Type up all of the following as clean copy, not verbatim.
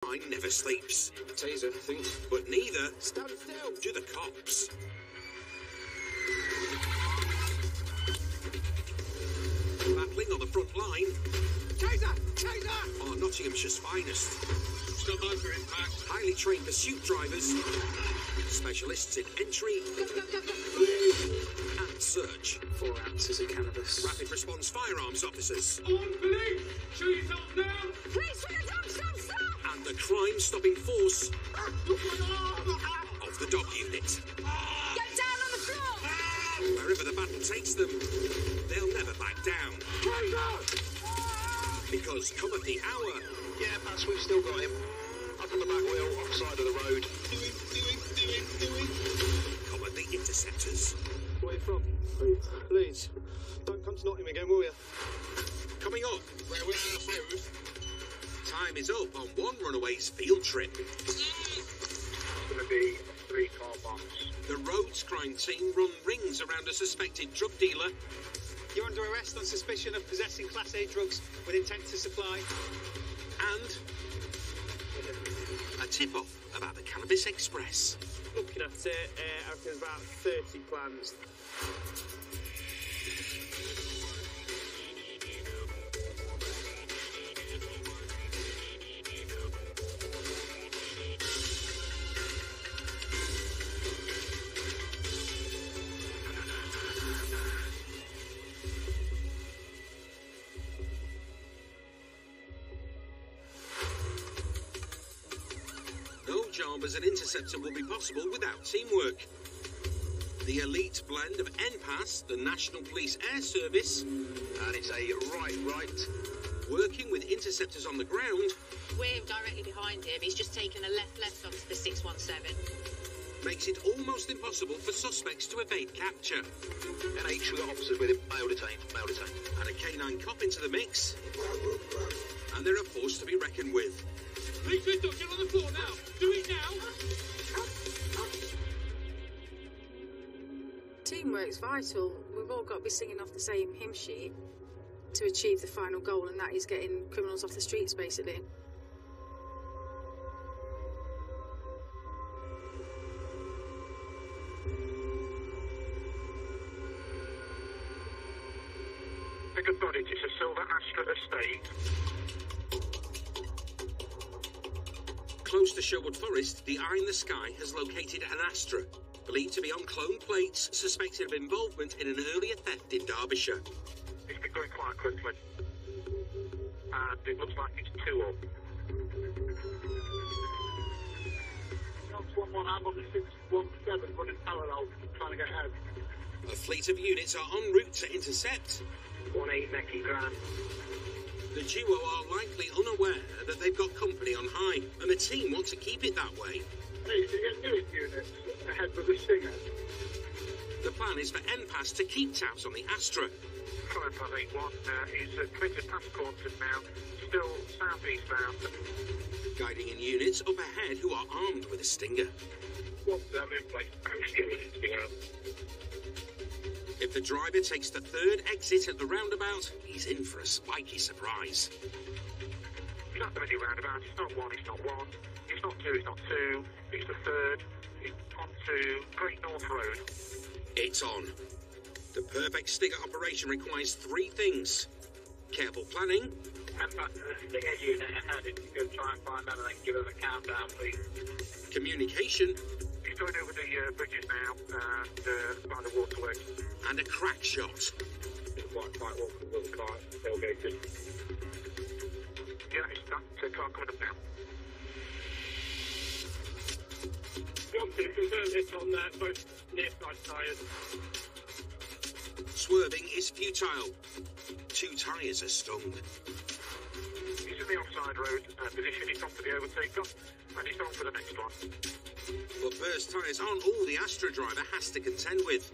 Mine never sleeps. Taser, I think. But neither Stand still. do the cops. Battling on the front line Taser! Taser! are Nottinghamshire's finest. Stop under impact. Highly trained pursuit drivers, specialists in entry and search, 4 ounces of cannabis. rapid response firearms officers, On police! Show yourself now! Police, for the dog, stop! and the crime-stopping force of the dog unit. Get down on the floor! Wherever the battle takes them, they'll never back down. Because come at the hour, Yeah, Pats, we've still got him. Up on the back wheel, offside of the road. come at the Interceptors. Where you from? Please. Don't come to Nottingham again, will you? Coming up, Where we're food. time is up on one runaway's field trip. It's going to be 3 car bombs. The Rhodes crime team run rings around a suspected drug dealer, You're under arrest on suspicion of possessing Class A drugs with intent to supply. and a tip-off about the Cannabis Express. Looking at it, I reckon there's about 30 plans. No job as an interceptor will be possible without teamwork. The elite blend of NPAS, the National Police Air Service, And it's a right. working with interceptors on the ground, We're directly behind him. He's just taken a left onto the 617. makes it almost impossible for suspects to evade capture. NH, we got officers with him. Male detained. Add a canine cop into the mix, and they're a force to be reckoned with. Police window, get on the floor now! Do it now! Teamwork's vital. We've all got to be singing off the same hymn sheet to achieve the final goal, and that is getting criminals off the streets, basically. Pick a body. It's a silver Astra estate. Close to Sherwood Forest, the Eye in the Sky has located an Astra, believed to be on clone plates, suspected of involvement in an earlier theft in Derbyshire. It's been going quite quickly. And it looks like it's 2 up. Knox 1-1, I'm on the 617 running parallel, trying to get out. A fleet of units are en route to intercept. 1-8 Necky Grand. The duo are likely unaware that they've got company on high, and the team want to keep it that way. Hey, so get new units ahead with the Stinger. The plan is for NPAS to keep tabs on the Astra. 5581 is cleared past Cornton now, still southeast bound. Guiding in units up ahead who are armed with a Stinger. What's that in place? Stinger. If the driver takes the third exit at the roundabout, he's in for a spiky surprise. It's not the mini roundabout, it's not 1, it's not 1. It's not 2, it's not 2. It's the third. It's onto Great North Road. It's on. The perfect Stinger operation requires 3 things. Careful planning, And back to the Stinger unit ahead, if you could try and find them and then give them a countdown, please. communication, He's going over the bridges now and by the waterway. and a crack shot. It's quite welcome with the car tailgated. Yeah, it's that car coming up now. It's on both near side tyres. Swerving is futile. 2 tyres are stung. He's in the offside road position. He's on for the overtake off, and he's on for the next one. But burst tyres aren't all the Astra driver has to contend with.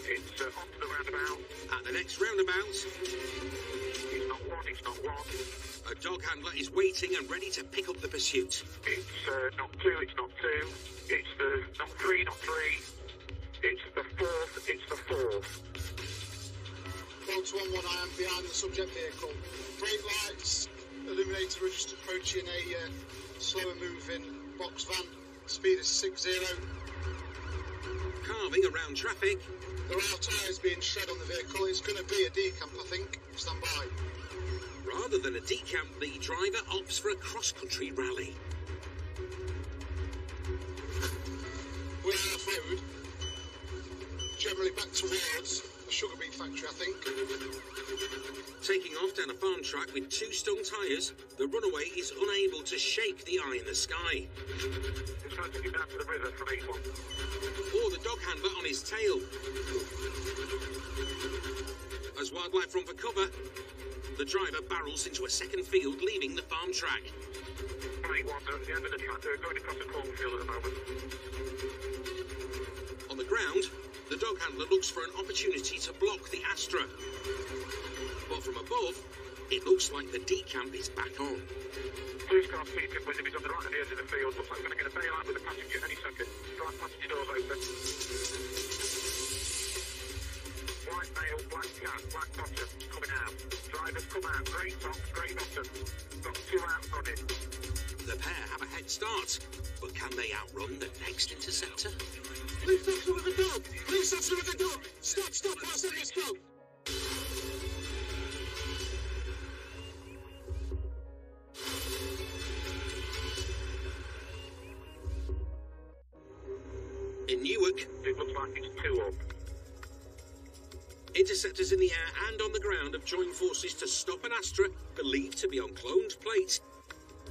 It's onto the roundabout. At the next roundabout, He's not 1, he's not 1. a dog handler is waiting and ready to pick up the pursuit. It's not 2, it's not 2. It's not 3, not 3. It's the 4th, it's the 4th. Fox 1-1, I am behind the subject vehicle. Brake lights, Illuminator are just approaching a slower moving box van. Speed is 60. Carving around traffic. There are tyres being shed on the vehicle. It's going to be a decamp, I think. Stand by. Rather than a decamp, the driver opts for a cross-country rally. We're off-road. Generally back towards the sugar beet factory, I think. Taking off down a farm track with 2 stung tyres, the runaway is unable to shake the eye in the sky. He's trying to get down to the river from A1. Or the dog handler on his tail. As wildlife run for cover, the driver barrels into a second field, leaving the farm track. A1, they're at the end of the track. They're going across the cornfield at the moment. On the ground, the dog handler looks for an opportunity to block the Astra. But from above, it looks like the decamp is back on. Police car speed with him. He's on the right at the edge of the field. Looks like we're going to get a bailout with the passenger any second. Right passenger doors open. White male, black cat, black bottom, coming out. Drivers come out, grey top, grey bottom. Got 2 out running. The pair have a head start, but can they outrun the next Interceptor? Police officer with a dog! Police officer with a dog! Stop, stop, pass on this dog! In Newark, It looks like it's 2 up. Interceptors in the air and on the ground have joined forces to stop an Astra believed to be on cloned plates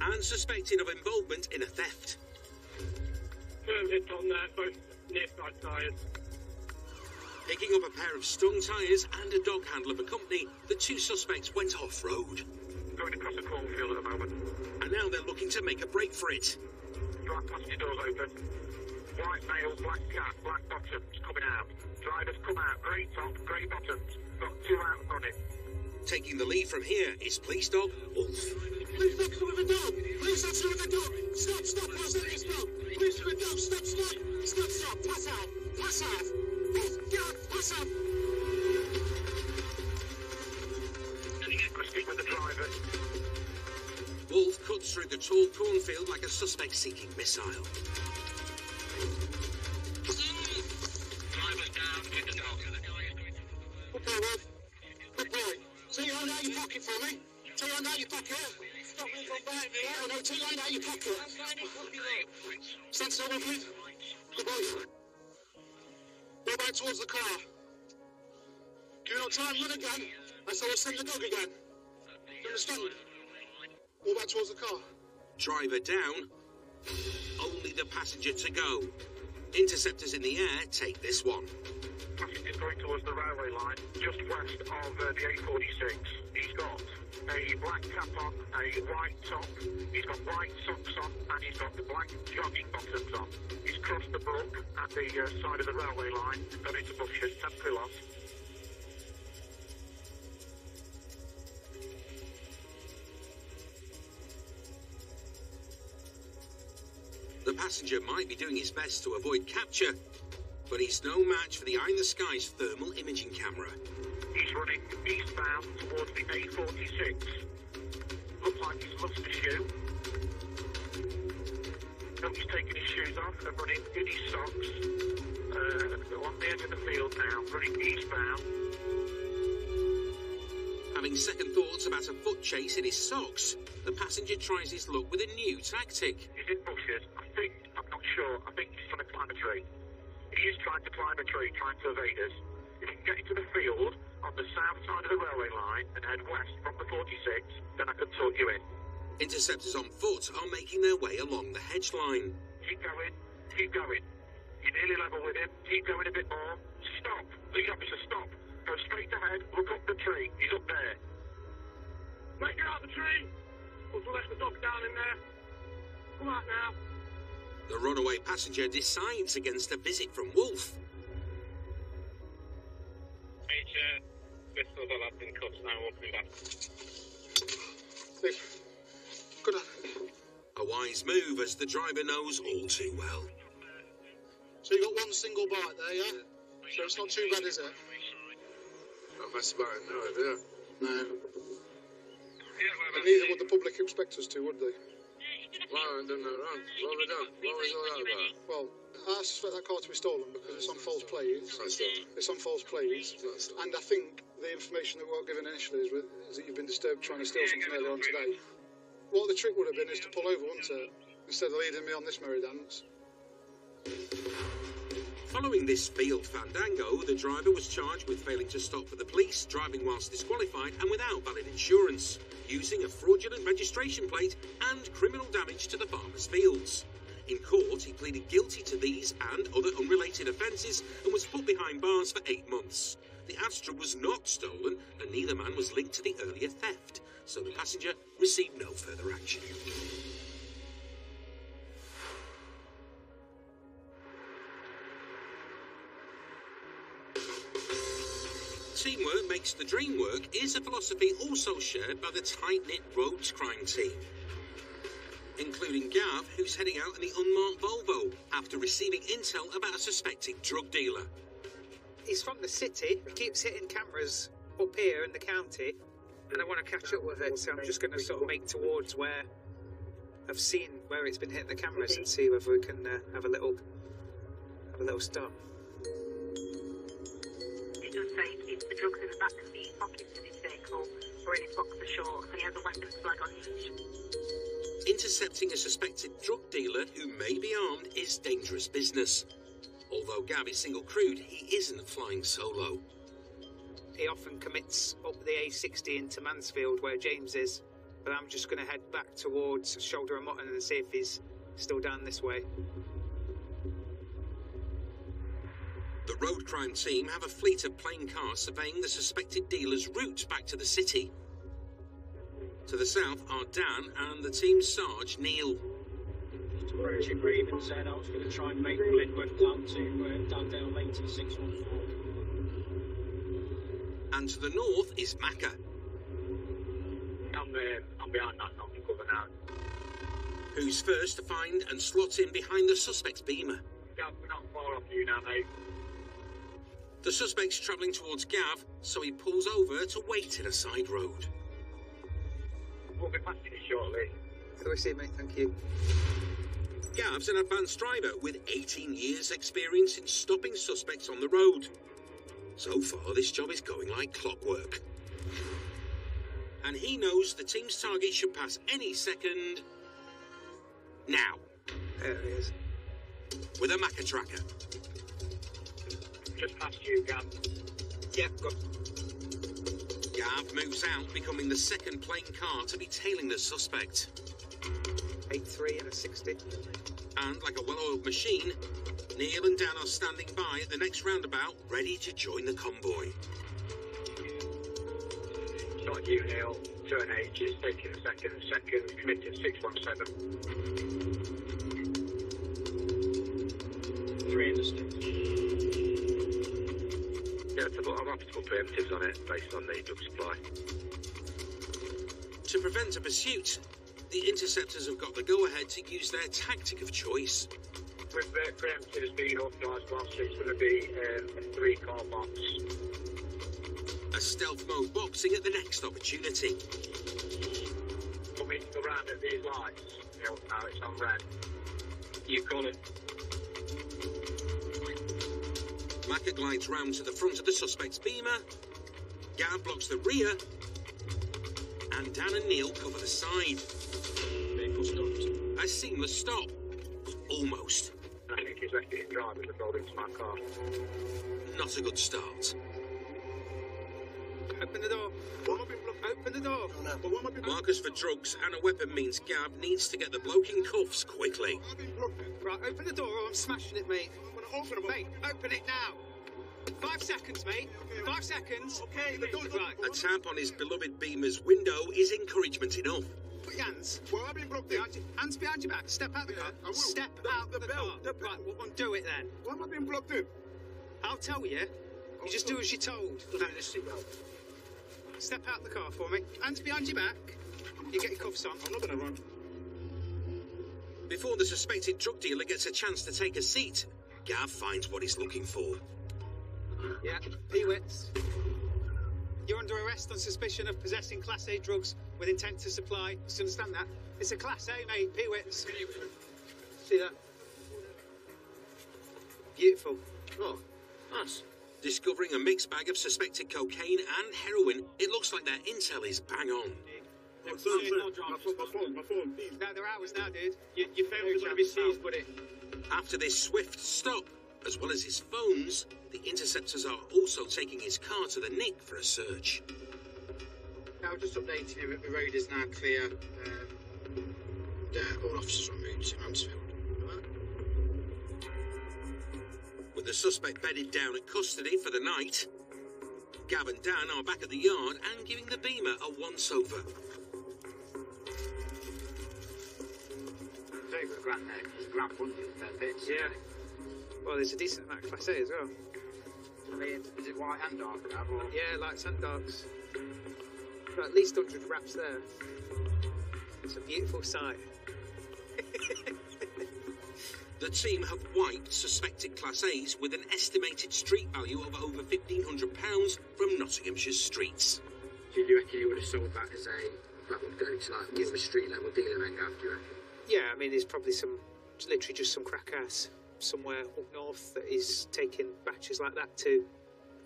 and suspected of involvement in a theft. Hits on there, both near side tyres. Picking up a pair of stung tyres and a dog handler for company, the 2 suspects went off-road. Going across the cornfield at the moment. And now they're looking to make a break for it. Right passenger doors open. White male, black cat, black bottoms coming out. Drivers come out, grey top, grey bottoms. Got 2 out running. Taking the lead from here is police dog Wolf. Police officer with a dog! Police officer with a dog! Stop, stop, pass on this dog! Police with a dog, stop, stop! Stop, stop, pass out! Pass out! Wolf, get out, pass out! Stick with the driver. Wolf cuts through the tall cornfield like a suspect seeking missile. Driver's down, hit the dog. Good boy, Wolf. Good boy. Take your hand out your pocket for me. Take your hand out your pocket. Stop me from biting me. Oh, no, take your hand out your pocket. Stand still, Wolf. Good boy. Go back towards the car. Do not try and run again. I saw us send the dog again. Do you understand? Go back towards the car. Driver down. Only the passenger to go. Interceptors in the air take this one. Passenger's going towards the railway line, just west of the A46. He's got a black cap on, a white top, he's got white socks on, and he's got the black jogging bottoms on. He's crossed the brook at the side of the railway line, gone into bushes, 10 kilos. The passenger might be doing his best to avoid capture, but he's no match for the Eye in the Sky's thermal imaging camera. He's running eastbound towards the A46. Looks like he's lost a shoe. Nope, he's taking his shoes off and running in his socks. On the edge of the field now, running eastbound. Having second thoughts about a foot chase in his socks, the passenger tries his luck with a new tactic. He's in bushes. I'm not sure. I think he's trying to climb a tree. He is trying to climb a tree, trying to evade us. If he can get into the field on the south side of the railway line and head west from the 46, then I can sort you in. Interceptors on foot are making their way along the hedge line. Keep going. Keep going. You're nearly level with him. Keep going a bit more. Stop. The officer, stop. Go straight ahead. Look up the tree. He's up there. Mate, get out the tree. We'll let the dog down in there. Come out now. The runaway passenger decides against a visit from Wolf. Bristol, the lad's in cuffs now, walking back. Good on. A wise move, as the driver knows all too well. So you got one single bite there, yeah? So it's not too bad, is it? Not much about it, no idea. No. And neither would the public expect us to, would they? Well, I don't know wrong. What have we done? What was all that about? Well, I suspect that car to be stolen because it's on false plates. It's not stolen. It's on false plates. It's not stolen. And I think the information that we were given initially is that you've been disturbed trying to steal something earlier on today. What the trick would have been is to pull over, wouldn't it? Instead of leading me on this merry dance. Following this field fandango, the driver was charged with failing to stop for the police, driving whilst disqualified and without valid insurance, using a fraudulent registration plate and criminal damage to the farmer's fields. In court, he pleaded guilty to these and other unrelated offences and was put behind bars for 8 months. The Astra was not stolen and neither man was linked to the earlier theft, so the passenger received no further action. Teamwork makes the dream work is a philosophy also shared by the tight-knit road crime team, including Gav, who's heading out in the unmarked Volvo after receiving intel about a suspected drug dealer. He's from the city, keeps hitting cameras up here in the county, and I want to catch up with it, so I'm just going to sort of make towards where I've seen where it's been hitting the cameras and see whether we can have a little stop. It does say it's the drugs in the back of the pockets of his vehicle or in his boxer shorts, and he has a weapons flag on each. Intercepting a suspected drug dealer who may be armed is dangerous business. Although Gav is single-crewed, he isn't flying solo. He often commits up the A60 into Mansfield where James is, but I'm just going to head back towards Shoulder and Mutton and see if he's still down this way. The road crime team have a fleet of plain cars surveying the suspected dealer's route back to the city. To the south are Dan and the team's Sarge, Neil. Just approaching Raven said I was going to try and make Glenwood down lane to 614. And to the north is Macca, I'm behind that knock cover now. who's first to find and slot in behind the suspect's Beamer. Gav, we're not far off you now, mate. The suspect's travelling towards Gav, so he pulls over to wait in a side road. We'll be passing you shortly. How do I see, mate? Thank you. Gav's an advanced driver with 18 years' experience in stopping suspects on the road. So far, this job is going like clockwork. And he knows the team's target should pass any second. Now. There he is. With a Macca tracker. Just past you, Gav. Yep, got. Gav moves out, becoming the second plain car to be tailing the suspect. 8-3 and a 60. And like a well-oiled machine, Neil and Dan are standing by at the next roundabout, ready to join the convoy. It's not you, Neil. Turn H is taking a second. Second, committed 617. 3 in the stick. Yeah, I'm happy to put preemptives on it based on the drug supply. To prevent a pursuit, the Interceptors have got the go-ahead to use their tactic of choice. With preemptives being authorised, whilst it's going to be a 3-car box. A stealth mode boxing at the next opportunity. Want me to go round at these lights? Neil, now it's on red. You call it. Macca glides round to the front of the suspect's Beamer. Gav blocks the rear. And Dan and Neil cover the side. Vehicle stopped. A seamless stop. Almost. I think he's left it in drive and rolled into my car. Not a good start. Open the door. Open the door. Markers for drugs and a weapon means Gav needs to get the bloke in cuffs quickly. Right, open the door or I'm smashing it, mate. Mate, open it now. 5 seconds, mate. 5 seconds. Okay, right. A tap on his beloved Beamer's window is encouragement enough. Put your hands. Behind you. Hands behind your back. Step out the car. Step out the car. Right, we'll undo it then. Why am I being blocked in? I'll tell you. You just do as you're told. Step out the car for me. Hands behind your back. You get your cuffs on. I'm not going to run. Before the suspected drug dealer gets a chance to take a seat, Gav finds what he's looking for. Yeah, Peewits. You're under arrest on suspicion of possessing Class A drugs with intent to supply. Just understand that. It's a Class A, mate. Peewits. See that? Beautiful. Oh, nice. Discovering a mixed bag of suspected cocaine and heroin, it looks like their intel is bang on. My phone. No, they're ours now, dude. Your phone's going to be seized, buddy. After this swift stop, as well as his phones, the Interceptors are also taking his car to the Nick for a search. Now, just updating you that the road is now clear. All officers en route to Mansfield. With the suspect bedded down at custody for the night, Gav and Dan are back at the yard and giving the Beamer a once-over. Very good grant there, because the grant wouldn't be fair bits. Yeah. Well, there's a decent amount of Class A as well. Is it white and dark, Gav, or? Yeah, lights and darks. Got at least 100 wraps there. It's a beautiful sight. The team have wiped suspected Class A's with an estimated street value of over £1,500 from Nottinghamshire's streets. Do you reckon you would have sold that as that would go to like give them a street level dealer then, Gav, do you reckon? Yeah, I mean, there's probably literally just some crack ass somewhere up north that is taking batches like that to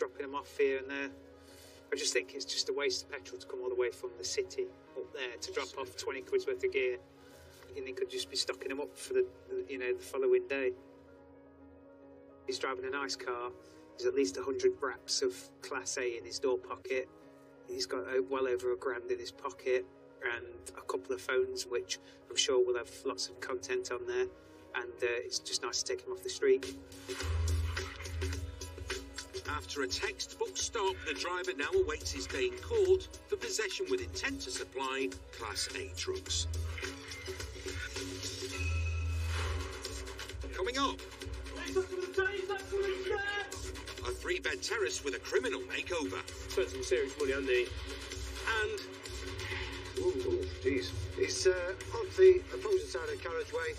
dropping them off here and there. I just think it's just a waste of petrol to come all the way from the city up there to drop off 20 quid's worth of gear. And he could just be stocking them up for the following day. He's driving a nice car. There's at least 100 wraps of Class A in his door pocket. He's got well over £1,000 in his pocket and a couple of phones, which I'm sure will have lots of content on there. And it's just nice to take him off the street. After a textbook stop, the driver now awaits his day in court for possession with intent to supply Class A drugs. Coming up, a 3-bed terrace with a criminal makeover. Spent some serious money, hasn't he? And Ooh, jeez. It's on the opposite side of the carriageway.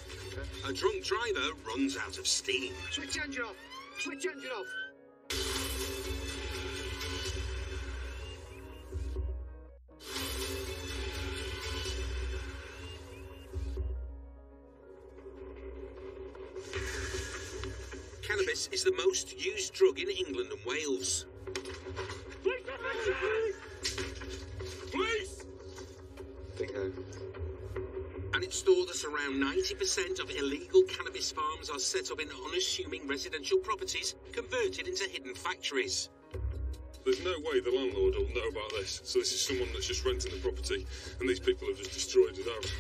a drunk driver runs out of steam. Switch engine off! Switch engine off! Cannabis is the most used drug in England and Wales. Police! Bingo. And it's thought that around 90% of illegal cannabis farms are set up in unassuming residential properties converted into hidden factories. There's no way the landlord will know about this, so this is someone that's just renting the property, and these people have just destroyed his house.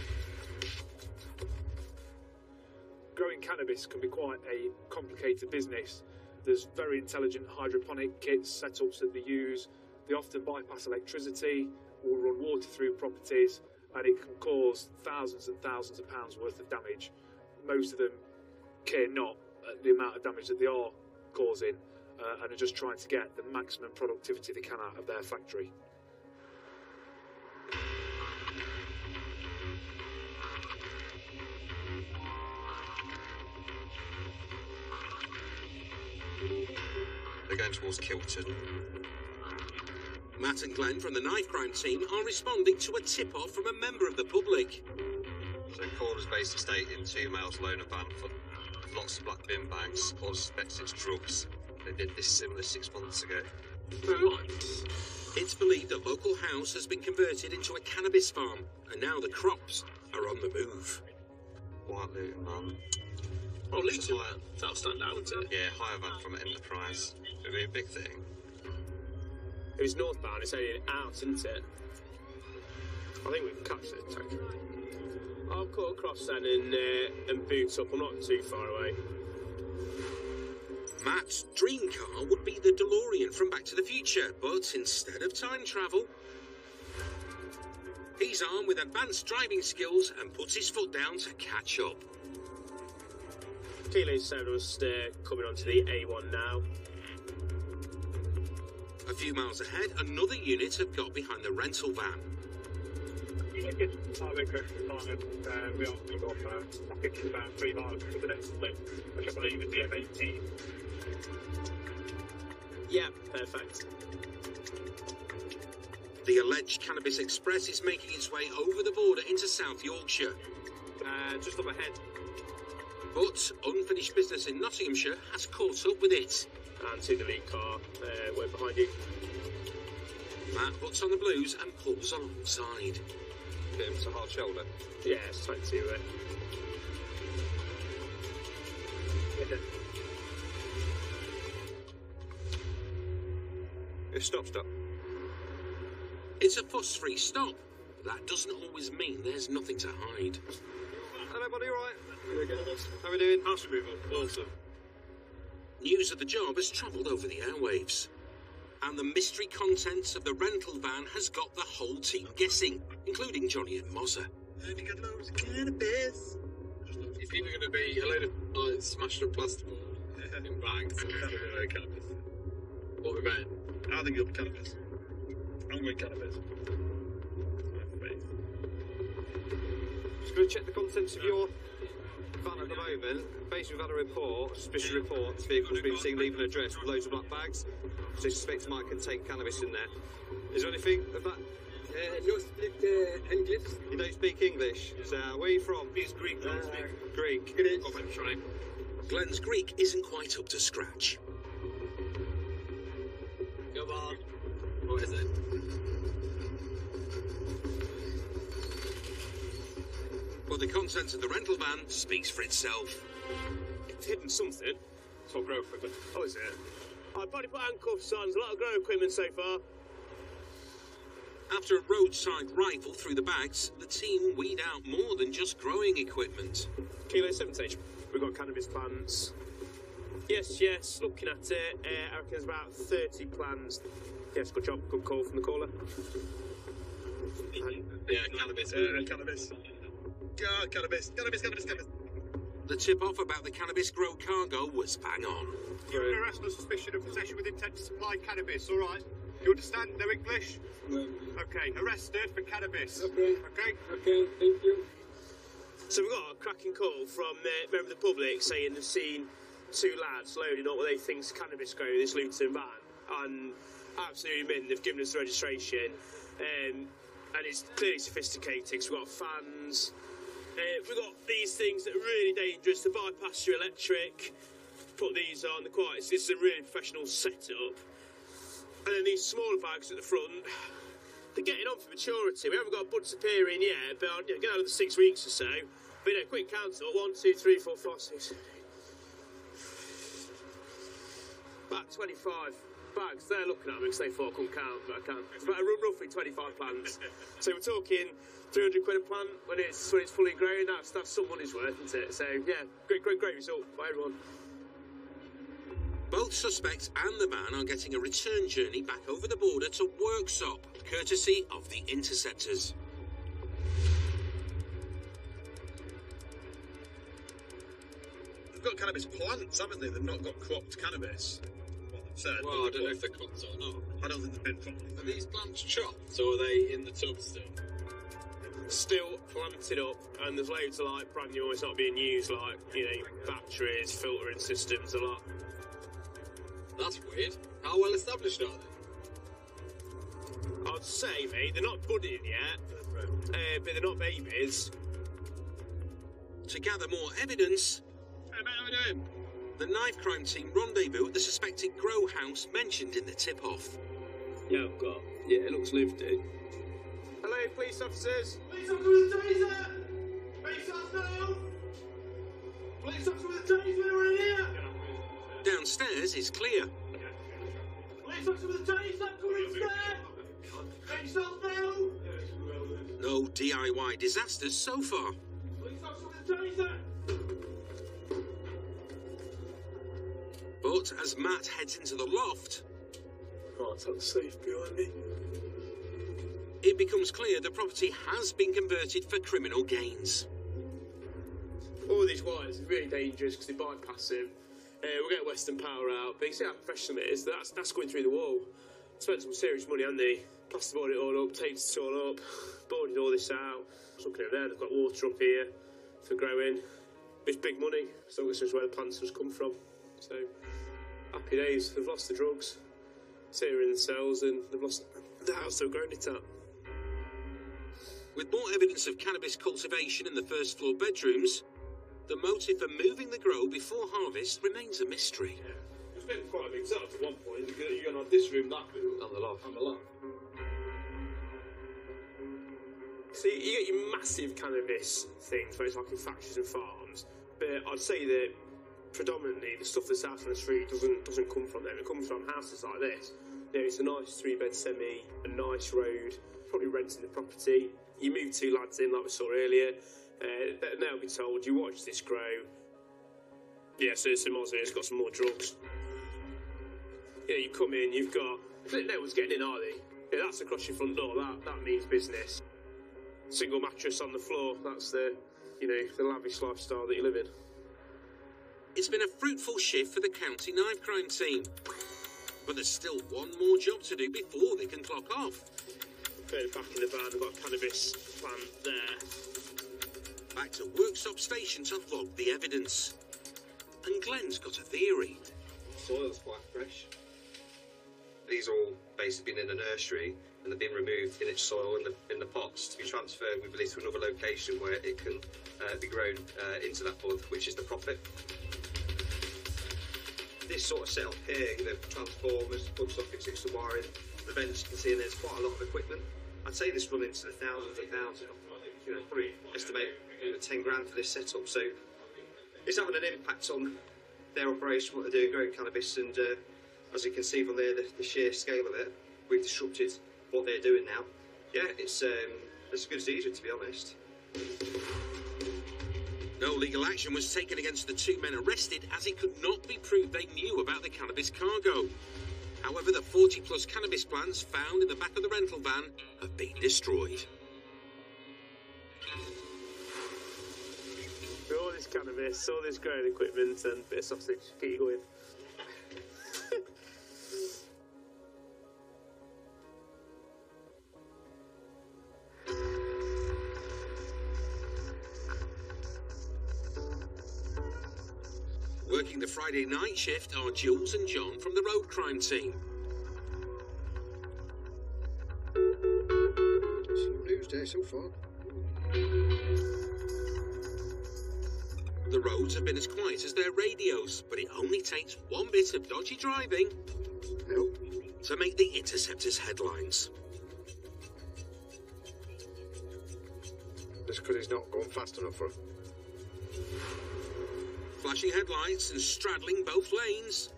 Growing cannabis can be quite a complicated business. There's very intelligent hydroponic kits, setups that they use. They often bypass electricity or run water through properties, and it can cause thousands and thousands of pounds worth of damage. Most of them care not at the amount of damage that they are causing and are just trying to get the maximum productivity they can out of their factory. They're going towards Kilton. Matt and Glenn from the knife crime team are responding to a tip-off from a member of the public. So Corners-based estate in 2 miles alone a van for lots of black bin bags or suspected drugs. They did this similar 6 months ago. It's believed a local house has been converted into a cannabis farm, and now the crops are on the move. White Luton van. Oh, Luton, that'll stand out, won't it? Yeah, hire van from Enterprise. It'll be a big thing. It was northbound, it's only an out, isn't it? I think we can catch this taxi. I'll cut across then and boot up. I'm not too far away. Matt's dream car would be the DeLorean from Back to the Future, but instead of time travel, he's armed with advanced driving skills and puts his foot down to catch up. Kilo 7 was coming onto the A1 now. A few miles ahead, another unit have got behind the rental van. We are going to go off, I think it's about 3 miles to the next link, which I believe is the M18. Yeah, perfect. The alleged Cannabis Express is making its way over the border into South Yorkshire. Just up ahead. But unfinished business in Nottinghamshire has caught up with it. And see the lead car, way behind you. Matt puts on the blues and pulls alongside. Bit of a hard shoulder. Yeah, it's time to Stop. It's a fuss-free stop. That doesn't always mean there's nothing to hide. Hello, buddy, all right? How are we doing? House removal, awesome. News of the job has travelled over the airwaves. And the mystery contents of the rental van has got the whole team guessing, including Johnny and Mozza. Have you got loads of cannabis? It's either going to be a load of smashed up plasterboard in bags or cannabis. What we bet? I think it'll be cannabis. I'm going cannabis. Just going to check the contents of your van at the moment. Basically, we've had a report, suspicious report. This vehicle's been seen leaving an address with loads of black bags. So they suspect it might contain cannabis in there. Is there anything of that? No speak English. You don't speak English. So where are you from? He's Greek, don't speak. Greek. Glenn's Greek isn't quite up to scratch. Come on. What is it? But the contents of the rental van speaks for itself. It's hidden something. It's all grow equipment. Oh, is it? I'd probably put handcuffs on. There's a lot of grow equipment so far. After a roadside rifle through the bags, the team weed out more than just growing equipment. Kilo 70. We've got cannabis plants. Yes, looking at it, I reckon there's about 30 plants. Yes, good job, good call from the caller. Yeah, cannabis. Cannabis. God, cannabis. The tip-off about the cannabis grow cargo was bang on. You're under arrest on suspicion of possession with intent to supply cannabis, all right? You understand? No English? Okay, arrested for cannabis. Okay, thank you. So we've got a cracking call from a member of the public saying they've seen two lads loading up what they think's cannabis grow in this Luton van. And absolutely mint, they've given us the registration. And it's clearly sophisticated because we've got fans. We've got these things that are really dangerous to bypass your electric. Put these on, this is a really professional setup. And then these smaller bags at the front, they're getting on for maturity. We haven't got buds appearing yet, but get out of the 6 weeks or so. But quick count up, 1, 2, 3, 4, 5, 6. About 25 bags. They're looking at me because they thought I couldn't count, but I can. It's about roughly 25 plants. So we're talking 300 quid a plant when it's fully grown. That's some money's worth, isn't it? So yeah, great result by everyone. Both suspects and the van are getting a return journey back over the border to Worksop, courtesy of the Interceptors. They've got cannabis plants, haven't they? They've not got cropped cannabis. Said, well, I don't know if they're cropped or not. I don't think they've been properly. Are these plants chopped, or are they in the tub still? Still planted up, and there's loads of brand new, it's not being used, batteries, filtering systems, a lot. That's weird. How well established are they? I'd say, mate, they're not budding yet, but they're not babies. To gather more evidence, Hey, mate, how are we doing? the knife crime team rendezvous at the suspected grow house mentioned in the tip-off. Yeah, it looks lived in. Hello, police officers. Police officer with a taser! Police officer! Police officer with a taser, we're in here! Downstairs is clear. Police officer with a taser, come instead! Police officer! No DIY disasters so far. Police officer with a taser! But as Matt heads into the loft, Oh, it's unsafe behind me. it becomes clear the property has been converted for criminal gains. All these wires are really dangerous because they bypass him. We'll get Western Power out, but you see how professional it is. That's going through the wall. Spent some serious money, haven't they? Plasterboarded it all up, taped it all up, boarded all this out. Looking over there, they've got water up here for growing. It's big money, as long as it's where the plants have come from. So, happy days. They've lost the drugs. It's here in the cells, and they've lost the house they've grown it at. With more evidence of cannabis cultivation in the first floor bedrooms, the motive for moving the grow before harvest remains a mystery. It's been quite a big setup at one point. You're going to have this room, that room, and the loft. And the loft. So you get your massive cannabis things, where it's like in factories and farms, but I'd say that predominantly the stuff that's out on the street doesn't come from them. It comes from houses like this. You know, it's a nice 3-bed semi, a nice road, probably renting the property. You move 2 lads in, like we saw earlier. They'll be told, you watch this grow. Yeah, so it's it's got some more drugs. Yeah, you come in, you've got... No one's getting in, are they? Yeah, that's across your front door. That means business. Single mattress on the floor. That's the lavish lifestyle that you live in. It's been a fruitful shift for the county knife crime team. But there's still one more job to do before they can clock off. Back in the van, we've got a cannabis plant there. Back to Workstop Station to log the evidence. And Glenn's got a theory. Soil's quite fresh. These all basically been in a nursery and they've been removed in its soil in the pots to be transferred, we believe, to another location where it can be grown into that bud, which is the profit. This sort of setup here, the transformers, plug sockets, some wiring, the vents you can see, and there's quite a lot of equipment. I'd say this run into the thousands of pounds. Probably estimate 10 grand for this setup. So it's having an impact on their operation, what they're doing, growing cannabis, and as you can see from there, the sheer scale of it, we've disrupted what they're doing now. Yeah, it's as good as Egypt, to be honest. No legal action was taken against the 2 men arrested, as it could not be proved they knew about the cannabis cargo. However, the 40-plus cannabis plants found in the back of the rental van have been destroyed. All this cannabis, all this growing equipment, and a bit of sausage. Keep you going. Working the Friday night shift are Jules and John from the road crime team. Slow news day so far. The roads have been as quiet as their radios, but it only takes one bit of dodgy driving to make the Interceptors headlines. Just because he's not going fast enough for him. Flashing headlights and straddling both lanes.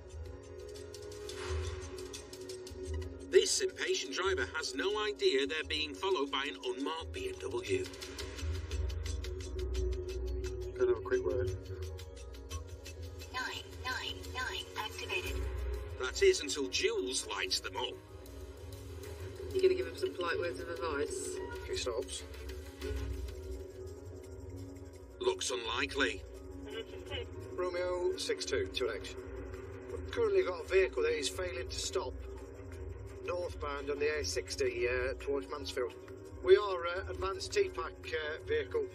This impatient driver has no idea they're being followed by an unmarked BMW. Gonna have a quick word. 999 activated. That is until Jules lights them up. You're going to give him some polite words of advice? If he stops. Looks unlikely. Romeo 62, 2X. We've currently got a vehicle that is failing to stop northbound on the A60 towards Mansfield. We are advanced T-Pack vehicle.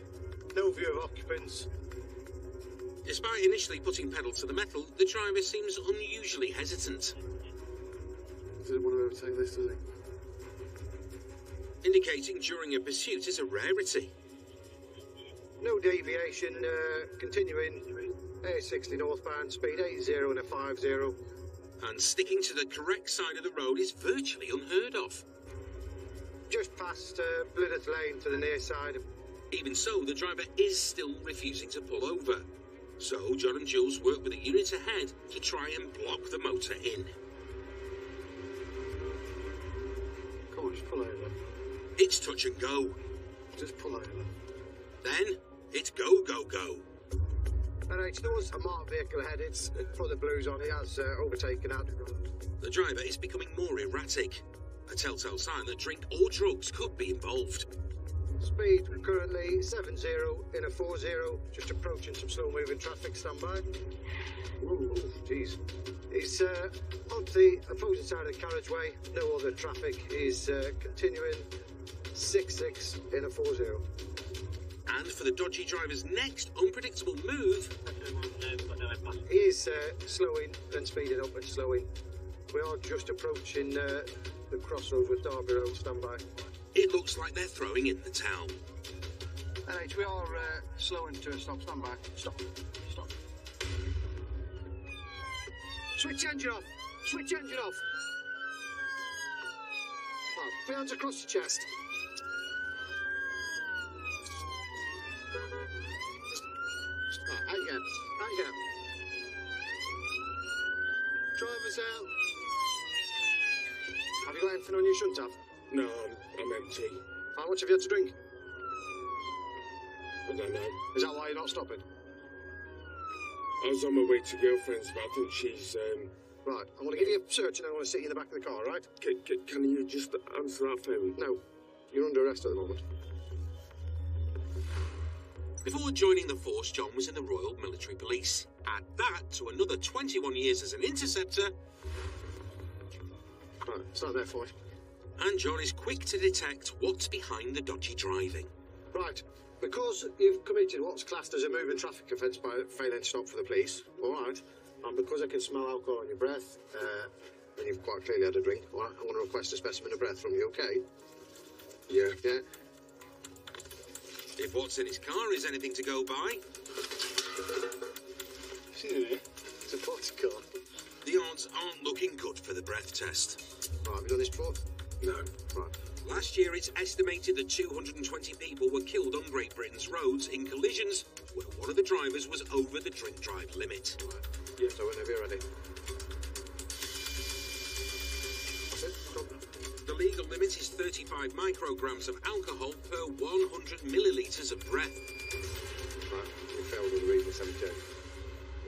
No view of occupants. Despite initially putting pedal to the metal, the driver seems unusually hesitant. Doesn't want to overtake this, does he? Indicating during a pursuit is a rarity. No deviation, continuing A60 northbound, speed 80 and a 50. And sticking to the correct side of the road is virtually unheard of. Just past Blitheth Lane to the near side. Even so, the driver is still refusing to pull over. So John and Jules work with a unit ahead to try and block the motor in. Come on, just pull over. It's touch and go. Just pull over. Then it's go, go, go. Alright, there was a marked vehicle ahead. It's put the blues on. It has overtaken out. The driver is becoming more erratic. A telltale sign that drink or drugs could be involved. Speed currently 70 in a 40, just approaching some slow-moving traffic. Stand by. Ooh, jeez. He's on the opposite side of the carriageway. No other traffic. He's continuing 66 in a 40. And for the dodgy driver's next unpredictable move... He is slowing and speeding up and slowing. We are just approaching The crossroads with Derby Road, stand by. It looks like they're throwing in the towel. NH, we are slowing to a stop, stand by. Stop. Stop. Switch engine off. Switch engine off. Right, put your hands across your chest. Right, out again. Out again. Drivers out. Have you got anything on you shouldn't have? No, I'm empty. How much have you had to drink? I don't know. Is that why you're not stopping? I was on my way to girlfriend's, but I think she's, Right, I'm going to give you a search and I want to sit you in the back of the car, right? Can you just answer that phone? No. You're under arrest at the moment. Before joining the force, John was in the Royal Military Police. Add that to another 21 years as an interceptor, right, it's not there for you. And John is quick to detect what's behind the dodgy driving. Right, because you've committed what's classed as a moving traffic offence by failing to stop for the police, all right, and because I can smell alcohol on your breath, and you've quite clearly had a drink, all right, I'm going to request a specimen of breath from you, okay? Yeah. Yeah. If what's in his car is anything to go by, See there? It's a party car. the odds aren't looking good for the breath test. Right, have you done this before? No. Right. Last year, it's estimated that 220 people were killed on Great Britain's roads in collisions where one of the drivers was over the drink-drive limit. Right. Yeah, so whenever you're ready. That's it, stop. The legal limit is 35 micrograms of alcohol per 100 millilitres of breath. Right, you failed on the reading 72.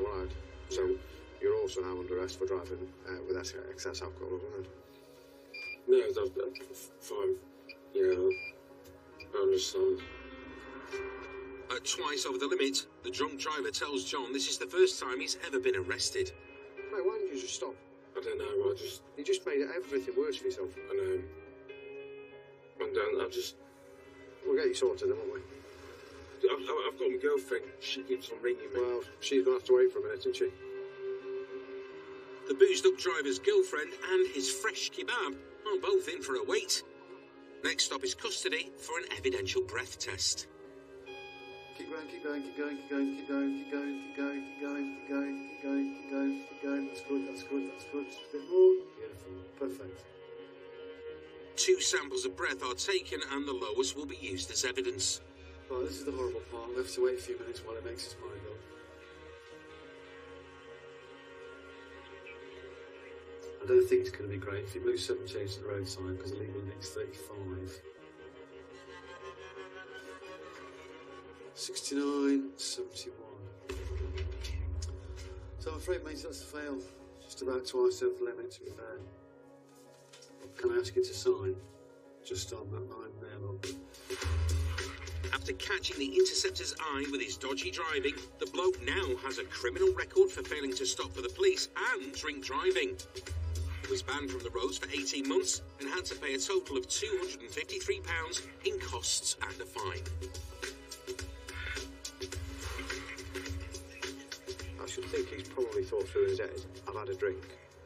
All right, so you're also now under arrest for driving with excess alcohol, isn't it? No, that's fine. Yeah, I understand. At twice over the limit, the drunk driver tells John this is the first time he's ever been arrested. Mate, why didn't you just stop? I don't know, You just made everything worse for yourself. I know. And then We'll get you sorted then, won't we? I've got my girlfriend. She keeps on ringing me. Well, she's going to have to wait for a minute, isn't she? The boozed-up driver's girlfriend and his fresh kebab are both in for a wait. Next stop is custody for an evidential breath test. Keep going, keep going, keep going, keep going, keep going, keep going, keep going, keep going, keep going, keep going, keep going, keep going. That's good, that's good, that's good. Just a bit more. Beautiful. Perfect. 2 samples of breath are taken and the lowest will be used as evidence. Right, this is the horrible part. We have to wait a few minutes while it makes its mind up. I don't think it's going to be great if you lose 78 to the road sign because the legal limit's 35. 69, 71. So I'm afraid, mate, that's a fail. Just about twice over the limit, to be fair. Can I ask you to sign? Just on that line there, look. After catching the Interceptor's eye with his dodgy driving, the bloke now has a criminal record for failing to stop for the police and drink driving. He was banned from the roads for 18 months and had to pay a total of £253 in costs and a fine. I should think he's probably thought through in his head, I've had a drink,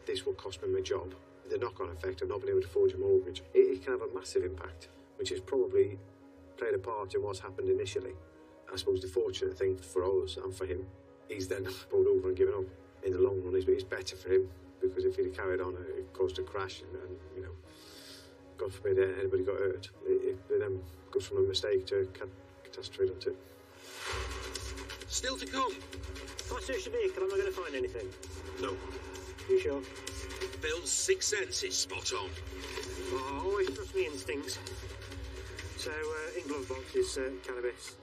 this will cost me my job. The knock-on effect of not being able to forge a mortgage, it can have a massive impact, which has probably played a part in what's happened initially. I suppose the fortunate thing for us and for him, he's then pulled over and given up. In the long run, it's better for him, because if he'd have carried on, it caused a crash and you know, God forbid anybody got hurt. It then goes from a mistake to a catastrophe, doesn't it? Still to come. If I search the vehicle, am I going to find anything? No. You sure? Bill's sixth sense is spot on. Oh, I always trust my instincts. So, in glove box is cannabis.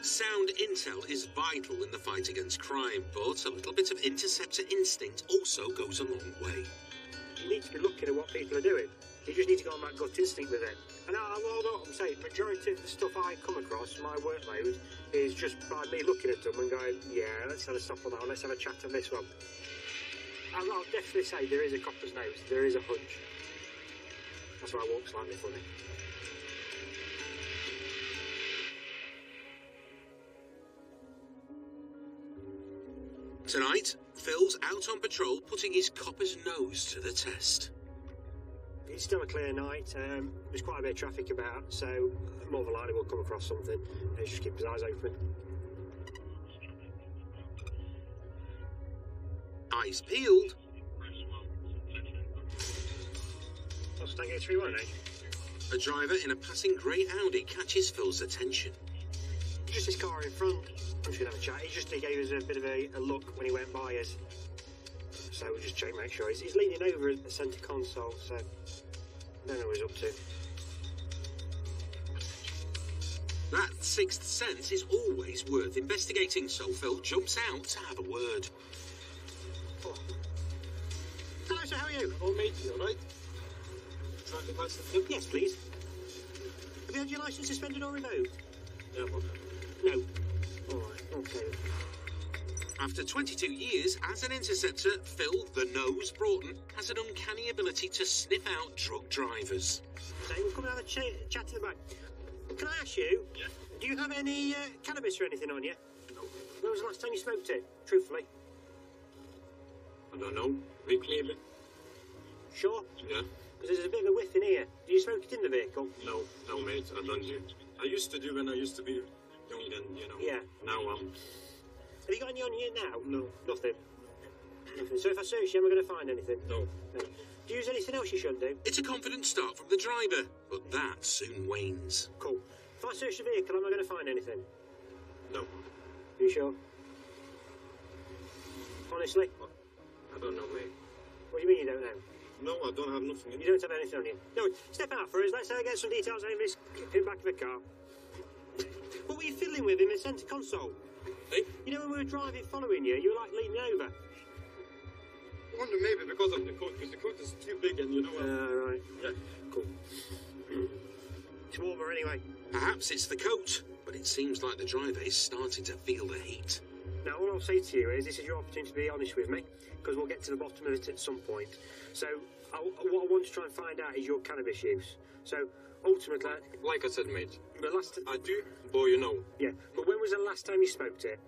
Sound intel is vital in the fight against crime, but a little bit of interceptor instinct also goes a long way. You need to be looking at what people are doing. You just need to go on that gut instinct with it. And although I'm saying, majority of the stuff I come across, my workload, is just by me looking at them and going, yeah, let's have a stop on that one, let's have a chat on this one. I'll definitely say there is a copper's nose, there is a hunch. That's why I walk slightly funny. Tonight, Phil's out on patrol, putting his copper's nose to the test. It's still a clear night. There's quite a bit of traffic about, so more than likely we'll come across something. Just keep his eyes open. Eyes peeled. What's Tango 318? A driver in a passing grey Audi catches Phil's attention. Just his car in front. We should have a chat. He gave us a bit of a look when he went by us. So we'll just check, make sure. He's leaning over at the centre console, so I don't know what he's up to. That sixth sense is always worth investigating, so Phil jumps out to have a word. Oh. Hello, sir, how are you? Oh, mate, you alright? Driving license? Yes, please. Have you had your licence suspended or revoked? Yeah, well. No. Alright, okay. After 22 years as an interceptor, Phil, the Nose Broughton, has an uncanny ability to sniff out drug drivers. So we'll come and have a chat to the back. Can I ask you, do you have any cannabis or anything on you? No. When was the last time you smoked it, truthfully? I don't know. Reclaim it. Sure? Yeah. Because there's a bit of a whiff in here. Do you smoke it in the vehicle? No, mate, I don't do. I used to do when I used to be young and, you know. Yeah. Now Have you got any on you now? No. Nothing? Nothing. So if I search you, am I going to find anything? No. Do you use anything else you shouldn't do? It's a confident start from the driver, but that soon wanes. Cool. If I search the vehicle, am I going to find anything? No. Are you sure? Honestly? I don't know, mate. What do you mean you don't know? No, I don't have nothing. You don't have anything on you? No, step out for us. Let's get some details over this in the back of the car. What were you fiddling with in the centre console? Hey? You know when we were driving, following you, you were like leaning over. I wonder maybe because of the coat, because the coat is too big and you know... right. Yeah. Cool. It's warmer anyway. Perhaps it's the coat, but it seems like the driver is starting to feel the heat. Now, all I'll say to you is this is your opportunity to be honest with me, because we'll get to the bottom of it at some point. So, what I want to try and find out is your cannabis use. So, ultimately... Like I said, mate, the last... I do, boy, you know. Yeah, but when was the last time you smoked it?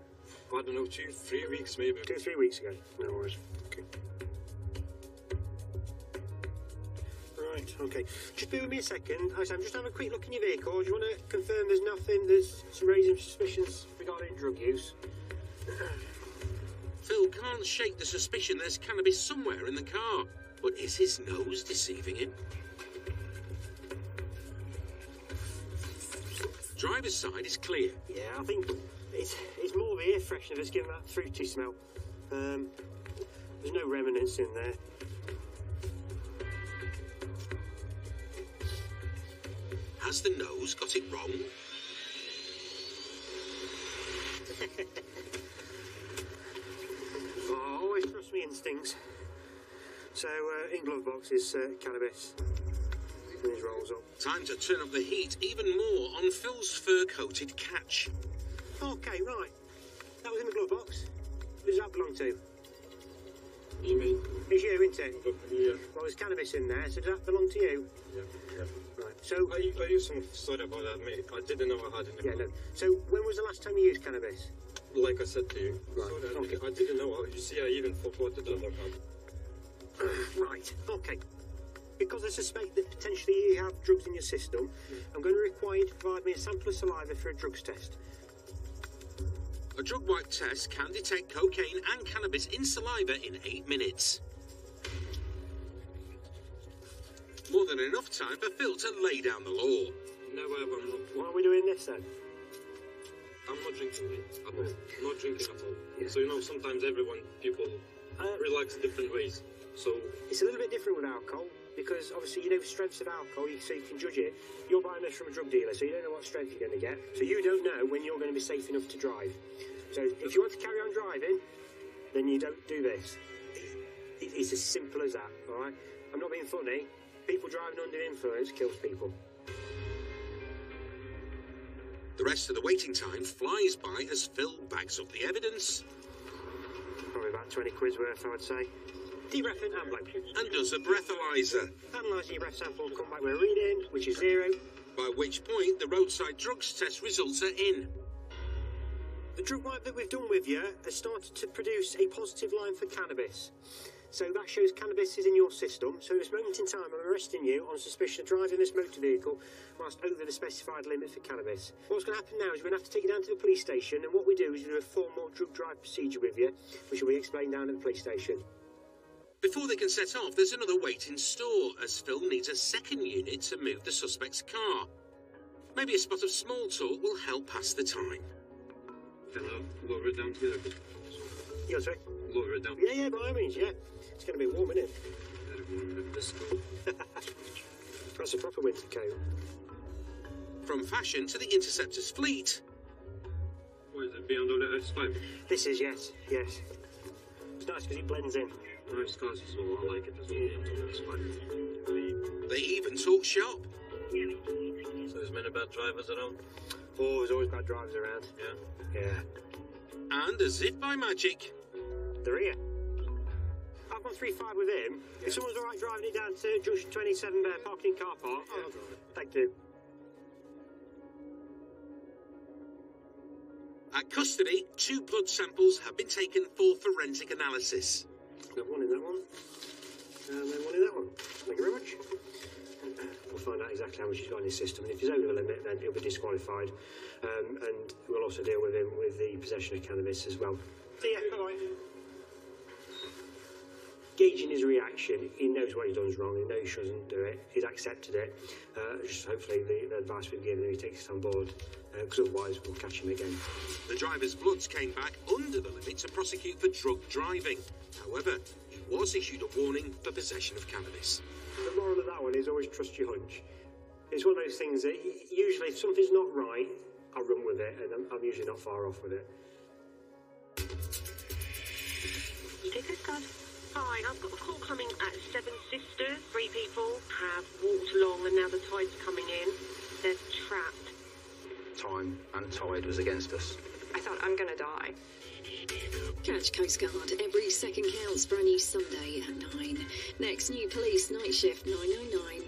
I don't know, 2-3 weeks maybe. 2-3 weeks ago? No worries. Okay. Right, okay. Just bear with me a second. I'm just having a quick look in your vehicle. Do you want to confirm there's nothing that's raising suspicions regarding drug use? Phil can't shake the suspicion there's cannabis somewhere in the car. But is his nose deceiving him? Driver's side is clear. Yeah, I think it's more the air freshener that's giving that fruity smell. There's no remnants in there. Has the nose got it wrong? Oh, always trust me instincts. So, in glove box is cannabis. And his rolls up. Time to turn up the heat even more on Phil's fur-coated catch. Okay, right. That was in the glove box. Who does that belong to? You mean? It's you, isn't it? Yeah. Well, there's cannabis in there, so does that belong to you? Yeah. Right, so... I used some... Sorry about that, mate. I didn't know I had it in the car. no. So, when was the last time you used cannabis? Like I said to you. Right, Sorry, okay. I didn't know. You see, I even forgot it on the car. Right, okay. Because I suspect that potentially you have drugs in your system, I'm going to require you to provide me a sample of saliva for a drugs test. A drug wipe test can detect cocaine and cannabis in saliva in 8 minutes. More than enough time for Phil to lay down the law. No, I'm not. Why are we doing this then? I'm not drinking, mate. At all. Not drinking at all. Yeah. So, you know, sometimes people relax different ways. So... It's a little bit different with alcohol, because obviously you know the strengths of alcohol, so you can judge it. You're buying this from a drug dealer, so you don't know what strength you're going to get. So you don't know when you're going to be safe enough to drive. So if you want to carry on driving, then you don't do this. It's as simple as that, all right? I'm not being funny. People driving under influence kills people. The rest of the waiting time flies by as Phil bags up the evidence. Probably about 20 quid's worth, I would say. Deep breath in and blow. And does a breathalyzer. Analysing your breath sample, come back with a reading, which is 0. By which point the roadside drugs test results are in. The drug wipe that we've done with you has started to produce a positive line for cannabis. So that shows cannabis is in your system. So at this moment in time, I'm arresting you on suspicion of driving this motor vehicle whilst over the specified limit for cannabis. What's going to happen now is we're going to have to take you down to the police station, and what we do is we do a formal drug drive procedure with you, which will be explained down at the police station. Before they can set off, there's another wait in store, as Phil needs a second unit to move the suspect's car. Maybe a spot of small talk will help pass the time. Hello, lower it down here. Yeah, sorry? Lower it down. Yeah, by all means, yeah. It's going to be warm, isn't it? That's a proper winter coat. From fashion to the Interceptors fleet. What is it, BMW S5? This is, yes. It's nice because it blends in. Nice cars as well, I like it as well. They even talk shop. So there's many bad drivers around? Oh, there's always bad drivers around. Yeah. And as if by magic, they're here. I've gone 3-5 with him. If someone's all right driving it down to junction 27 there, parking car park, I'll drive it. Thank you. At custody, 2 blood samples have been taken for forensic analysis. Got one in that one, and then one in that one. Thank you very much. We'll find out exactly how much he's got in his system, and if he's over the limit, then he'll be disqualified. And we'll also deal with him with the possession of cannabis as well. See ya, bye-bye. Gauging his reaction, he knows what he's done is wrong, he knows he shouldn't do it, he's accepted it. Just hopefully the advice we've given him, he takes it on board, because otherwise we'll catch him again. The driver's bloods came back under the limit to prosecute for drug driving. However, he was issued a warning for possession of cannabis. The moral of that one is always trust your hunch. It's one of those things that usually if something's not right, I'll run with it, and I'm usually not far off with it. You take this, Dad? Hi, I've got a call coming at Seven Sisters. 3 people have walked along and now the tide's coming in. They're trapped. Time and tide was against us. I thought I'm gonna die. Catch Coast Guard every second counts, brand new Sunday at 9. Next, new police night shift 909.